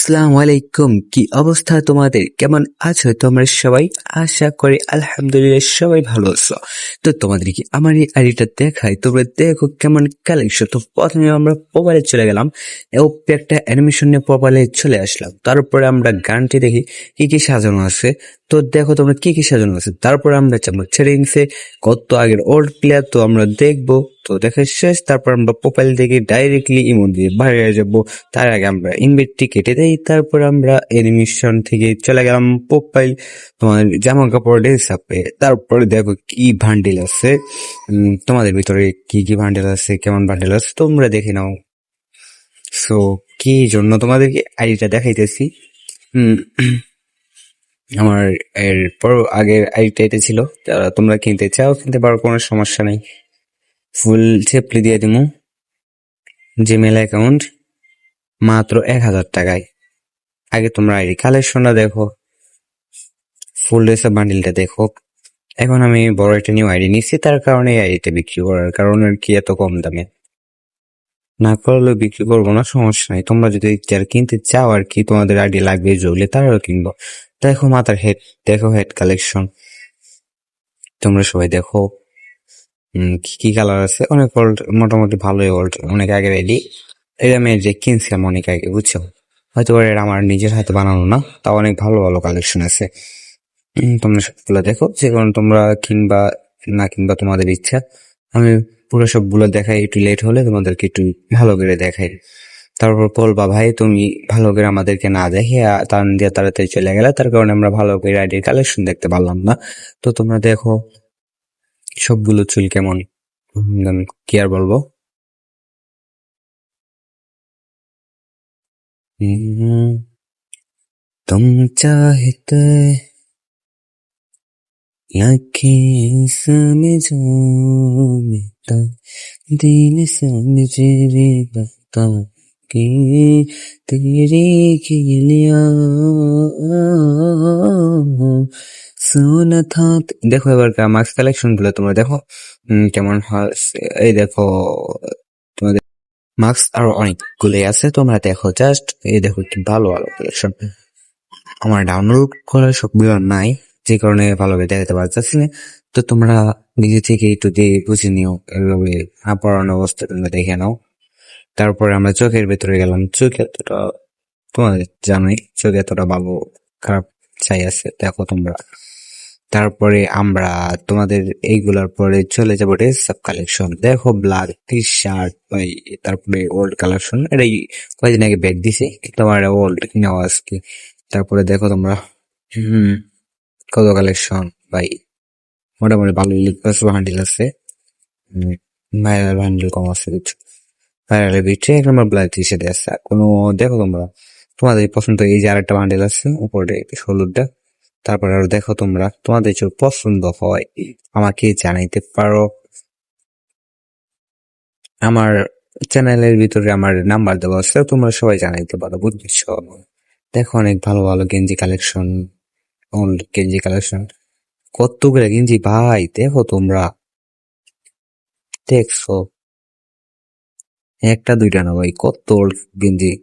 আসসালামু আলাইকুম, কি অবস্থা তোমাদের? কেমন আছো তোমরা সবাই? আশা করি আলহামদুলিল্লাহ সবাই ভালো আছো। তো তোমাদের কি আমার এই আইডিটা দেখাই, তোমরা দেখো কেমন কালেকশন। তো প্রথমে আমরা প্রোফাইলে চলে গেলাম, ওপি একটা অ্যানিমেশন নিয়ে প্রোফাইলে চলে আসলাম। তারপরে আমরা গানটি দেখি কি কি সাজানো আছে। তো দেখো তোমরা কি কি সাজানো আছে। তারপরে আমরা যাবো সেটিংসে, কত আগের ওল্ড প্লেয়ার তো আমরা দেখবো। তো দেখা শেষ, তারপর আমরা প্রোফাইল থেকে ডাইরেক্টলি ইমো দিয়ে বাইরে যাবো। তার আগে আমরা ইনভাইটটি কেটে দেই, তারপর আমরা অ্যানিমেশন থেকে চলে গেলাম প্রোফাইল তোমার জামা কাপড় ড্রেসআপে। তারপরে দেখো কি বান্ডেল আছে, তোমাদের ভিতরে কি কি বান্ডেল আছে, কেমন বান্ডেল আছে তোমরা দেখে নাও। সো কি জন্য তোমাদেরকে আইডিটা দেখাইতেছি, উম, আমার এরপর আগের আইডিটা এটা ছিল। যারা তোমরা কিনতে চাও কিনতে পারো, কোনো সমস্যা নেই। ফুল সেপলি দিয়ে দিমু, জিমেল অ্যাকাউন্ট মাত্র 1000 টাকায়। আগে তোমরা আইডি কালেকশনটা দেখো, ফুল ড্রেসের বান্ডিলটা দেখো। এখন আমি বড় একটা নিউ আইডি নিচ্ছি, তার কারণে এই আইডিটা বিক্রি করার কারণ আর কি, এত কম দামে না করলে বিক্রি করবো না, সমস্যা নাই। তোমরা যদি যারা কিনতে চাও আর কি, তোমাদের আইডি লাগবে জরুরি, তারাও কিনবো। দেখো মাথার হেড, দেখো হেড কালেকশন, তোমরা সবাই দেখো কি কি কালার আছে। অনেক ওল্ড, মোটামুটি ভালোই ওল্ড, অনেক আগের আইডি। এটা আমি যে কিনছিলাম অনেক আগে, বুঝছো। হয়তো এটা আমার নিজের হাতে বানানো না, তাও অনেক ভালো ভালো কালেকশন আছে। তোমরা সবগুলো দেখো, যে কারণ তোমরা কিনবা না কিনবা তোমাদের ইচ্ছা। আমি পুরো সবগুলো দেখাই, একটু লেট হলে তোমাদেরকে একটু ভালো করে দেখাই। তারপর বলবা ভাই তুমি ভালো করে আমাদেরকে না দেখে তার দিয়ে তাড়াতাড়ি চলে গেলে, তার কারণে আমরা ভালো করে আইডির কালেকশন দেখতে পারলাম না। তো তোমরা দেখো সবগুলো চুল কেমন, কি আর বলবো। तुम चाहते आँखें समझो बेटा, दिल समझे रे बता कि तेरे के लिया सोना था। দেখো এবার মার্কস কালেকশন গুলো তোমরা দেখো কেমন হয়। এই দেখো তোমাদের মার্কস আরো অনেকগুলো আছে, তোমরা দেখো জাস্ট। এই দেখো কি ভালো ভালো কালেকশন। আমার ডাউনলোড করা সবগুলো নাই, যে কারণে ভালোভাবে দেখাতে পারতেছি না। তো তোমরা নিজে থেকে একটু দিয়ে বুঝে নিও, এভাবে পড়ানো অবস্থা তোমরা দেখে নাও। তারপরে আমরা চোখের ভেতরে গেলাম। চোখ এতটা তোমাদের জানোই, চোখ এতটা ভালো খারাপ চাই আছে, দেখো তোমরা। তারপরে আমরা তোমাদের এইগুলার পরে চলে যাবো ড্রেস আপ কালেকশন। দেখো ব্ল্যাক টি শার্ট ভাই, তারপরে ওল্ড কালেকশন। এটাই কয়েকদিন আগে ব্যাগ দিছে, তোমার ওল্ড নেওয়া আজকে। তারপরে দেখো তোমরা কত কালেকশন ভাই, মোটামুটি ভালো বান্ডিল আছে। ভাইরাল বান্ডিল কম আছে কিছু, ভাইরালের ভিতরে এক নম্বর ব্ল্যাক টি শার্ট আছে। কোনো দেখো তোমরা তোমাদের পছন্দ, এই যে আরেকটা বান্ডিল আছে উপরে হলুদটা। তারপর আরো দেখো তোমরা, তোমাদের যদি পছন্দ হয় আমাকে জানাইতে পারো। আমার চ্যানেলের ভিতরে আমার নাম্বার দেওয়া আছে, তোমরা সবাই জানাইতে পারো, বুঝছো। দেখো অনেক ভালো ভালো গেঞ্জি কালেকশন, গেঞ্জি কালেকশন কতগুলো গেঞ্জি ভাই, দেখো তোমরা দেখছো একটা দুইটা না ভাই, কত গেঞ্জি।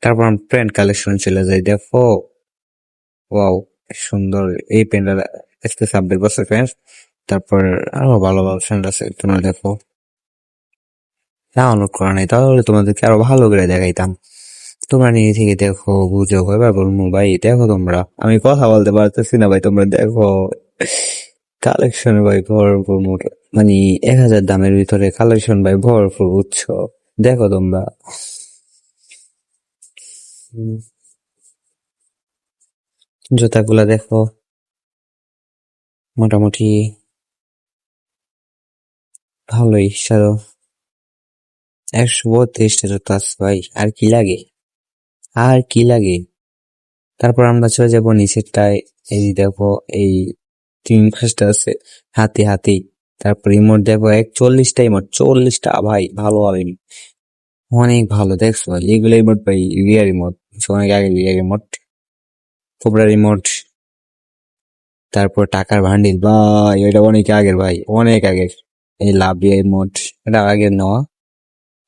তারপর আমরা প্যান্ট কালেকশন চলে যাই, দেখো ওয়াও সুন্দর এই প্যান্টটা, আজকে 26 বছর প্যান্ট। তারপর আরো ভালো ভালো প্যান্ট আছে, তোমরা দেখো। ডাউনলোড করা নাই, তাহলে তোমাদেরকে আরো ভালো করে দেখাইতাম। তোমরা নিজে থেকে দেখো, বুঝো, এবার বলবো ভাই। দেখো তোমরা, আমি কথা বলতে পারতেছি না ভাই, তোমরা দেখো কালেকশন ভাই ভরপুর, মানে 1000 দামের ভিতরে কালেকশন ভাই ভরপুর, বুঝছো। দেখো তোমরা জুতাগুলা দেখো, মোটামুটি ভালোই সারো। 132টা জুতা আছে ভাই, আর কি লাগে, আর কি লাগে। তারপর আমরা চলে যাবো নিচেরটায়। এই দেখো এই 3-5টা আছে, হাতি হাতি। তারপর ইমোট দেখো 41টা ইমোট, 40টা ভাই, ভালো হবে অনেক ভালো। দেখছো ভাই এগুলো ইমোট ভাই, রিয়ার ইমোট, অনেক আগে রিয়ার ইমোট, কোবরা রিমোট। তারপর টাকার ভান্ডিল ভাই, ওইটা অনেক আগের ভাই, অনেক আগের। এই লাভ ইমোট, এটা আগের নেওয়া।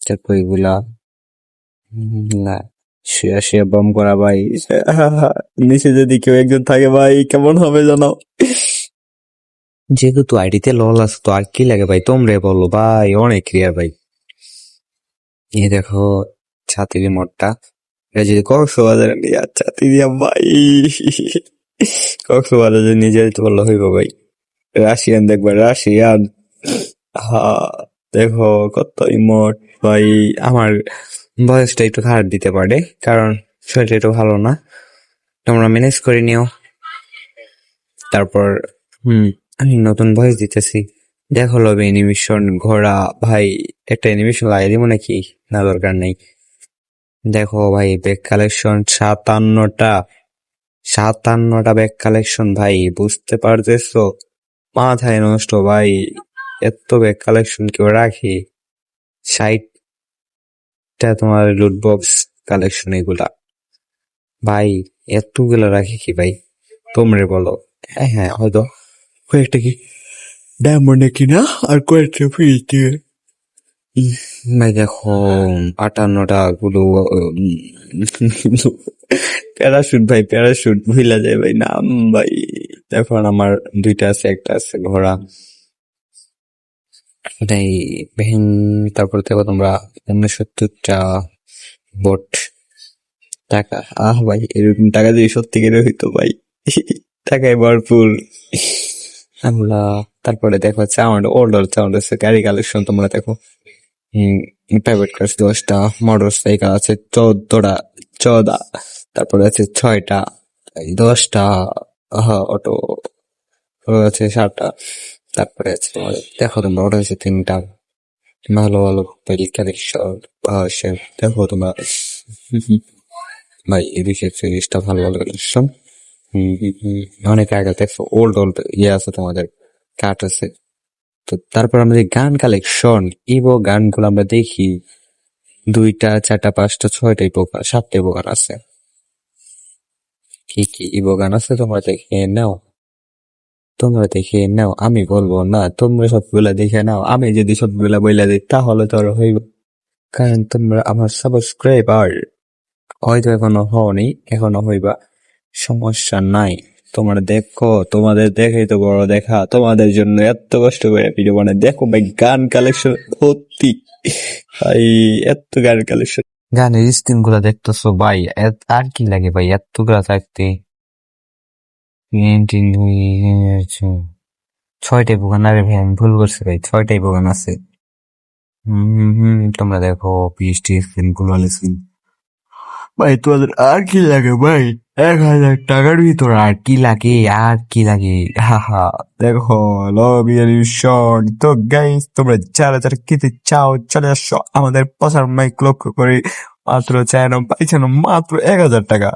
তারপর এগুলা শুয়া শুয়া বম করা ভাই। নিচে যদি কেউ একজন থাকে ভাই কেমন হবে জানো? যেহেতু আইডিতে লল আছে তো আর কি লাগে ভাই, তোমরা বলো ভাই, অনেক ক্রিয়া ভাই। এই দেখো ছাতির মোড়টা, এটা যদি কক্সবাজারে নিয়ে আচ্ছা দিয়া ভাই, কক্সবাজারে নিয়ে যেতে বললে হইব ভাই। রাশিয়ান দেখবা, রাশিয়ান। হা, দেখো কত ইমোট ভাই। আমার বয়সটা একটু খারাপ দিতে পারে, কারণ শরীরটা একটু ভালো না, তোমরা ম্যানেজ করে নিও। তারপর আমি নতুন ভয়েস দিতেছি, দেখো লবে অ্যানিমেশন ঘোড়া ভাই, একটা অ্যানিমেশন লাগিয়ে দিব নাকি? না, দরকার নেই। দেখো ভাই ব্যাগ কালেকশন 57টা ব্যাগ কালেকশন ভাই, বুঝতে পারতেছো? মাথায় নষ্ট ভাই, এত ব্যাগ কালেকশন কেউ রাখে? 60টা তোমার লুট বক্স কালেকশন এগুলা ভাই, এতগুলা রাখে কি ভাই? তোমরা বলো। হ্যাঁ হ্যাঁ, হয়তো কয়েকটা কি ডায়মন্ডে কিনা আর কয়েকটা ফ্রিতে। ভাই দেখো 58টা গুলো প্যারাশুট ভাই, প্যারাশুট ভুলা যায় ভাই নাম ভাই। এখন আমার দুইটা আছে, একটা আছে ঘোড়া। এটাই বেহিন। তারপর দেখো তোমরা 69টা বোট টাকা, ভাই এরকম টাকা দিয়ে সত্যিকারে হইতো ভাই। টাকায় ভরপুর। আমরা। তারপরে দেখো সাউন্ড, ওল্ডার সাউন্ড আছে, গাড়ি কালেকশন তোমরা দেখো। প্রাইভেট কার 10টা, মোটর সাইকেল আছে 14টা, তারপরে আছে 6টা, 10টা অটো আছে 7টা, তারপরে আছে তোমার দেখো তোমরা অটো আছে 3টা, ভালো ভালো বাইক কালেকশন দেখো তোমরা। ভাই এদিকে জিনিসটা ভালো ভালো কালেকশন। অনেক আগে দেখো ওল্ড ইয়ে আছে তোমাদের, কাঠ আছে। তো তারপর আমাদের গান কালেকশন, ইভো গানগুলো আমরা দেখি 2টা 4টা 5টা 6টা ইভো গান, 7টা ইভো গান আছে। কি কি ইভো গান আছে তোমরা দেখে নাও, তোমরা দেখে নাও, আমি বলবো না, তোমরা সবগুলা দেখে নাও। আমি যদি সবগুলা বইলা দিই তাহলে তো আর হইব, কারণ তোমরা আমার সাবস্ক্রাইবার। হয়তো এখনো হওনি, এখনো হইবা, সমস্যা নাই। তোমরা দেখো, তোমাদের দেখেই তো বড় দেখা, তোমাদের জন্য এত কষ্ট করে ভিডিও বানাই। দেখো ভাই গান কালেকশন ভর্তি ভাই, এত গান কালেকশন। গানের স্ক্রিন গুলা দেখতেছো ভাই, আর কি লাগে ভাই এতগুলা থাকতে? 6টাই বোগান, আরে ভাই আমি ভুল করছি ভাই, 6টাই বোগান আছে। তোমরা দেখো পিএসটি স্ক্রিন গুলো স্ক্রিন ভাই, তোমাদের আর কি লাগে ভাই? 1,000 টাকার ভিতর আর কি লাগে? আর কি লাগে? হা দেখো লবি এডিশন। তো গাইস, তোমরা যারা যারা খেতে চাও চলে আসো আমাদের প্রচার মাইক লক্ষ্য করে, মাত্র চাই না পাইছে না মাত্র 1,000 টাকা।